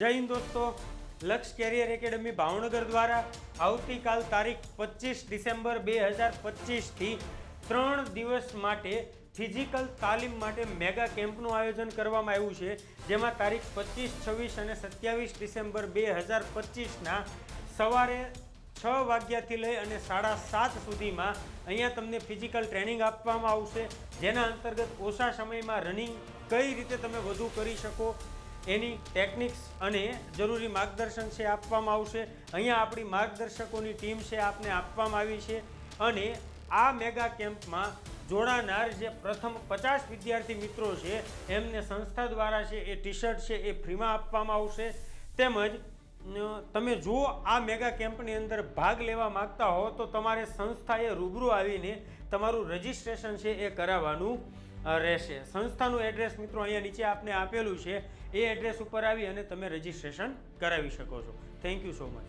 જય હિન્દ દોસ્તો, લક્ષ કેરિયર એકેડમી ભાવનગર દ્વારા આવતીકાલ તારીખ 25 ડિસેમ્બર 2025થી 3 દિવસ માટે ફિઝિકલ તાલીમ માટે મેગા કેમ્પનું આયોજન કરવામાં આવ્યું છે, જેમાં તારીખ 25, 26 અને 27 ડિસેમ્બર 2025ના સવારે 6 વાગ્યાથી લઈ અને 7:30 સુધીમાં અહીંયા તમને ફિઝિકલ ટ્રેનિંગ આપવામાં આવશે, જેના અંતર્ગત ઓછા સમયમાં રનિંગ કઈ રીતે તમે વધુ કરી શકો એની ટેકનિક્સ અને જરૂરી માર્ગદર્શન છે આપવામાં આવશે. અહીંયા આપણી માર્ગદર્શકોની ટીમ છે આપને આપવામાં આવી છે અને આ મેગા કેમ્પમાં જોડાનાર જે પ્રથમ 50 વિદ્યાર્થી મિત્રો છે એમને સંસ્થા દ્વારા છે એ ટી શર્ટ છે એ ફ્રીમાં આપવામાં આવશે. તેમજ તમે જો આ મેગા કેમ્પની અંદર ભાગ લેવા માગતા હો તો તમારે સંસ્થાએ રૂબરૂ આવીને તમારું રજિસ્ટ્રેશન છે એ કરાવવાનું રહેશે. સંસ્થાનું એડ્રેસ મિત્રો અહીંયા નીચે આપને આપેલું છે, એ એડ્રેસ ઉપર આવી અને તમે રજિસ્ટ્રેશન કરાવી શકો છો. Thank you so much.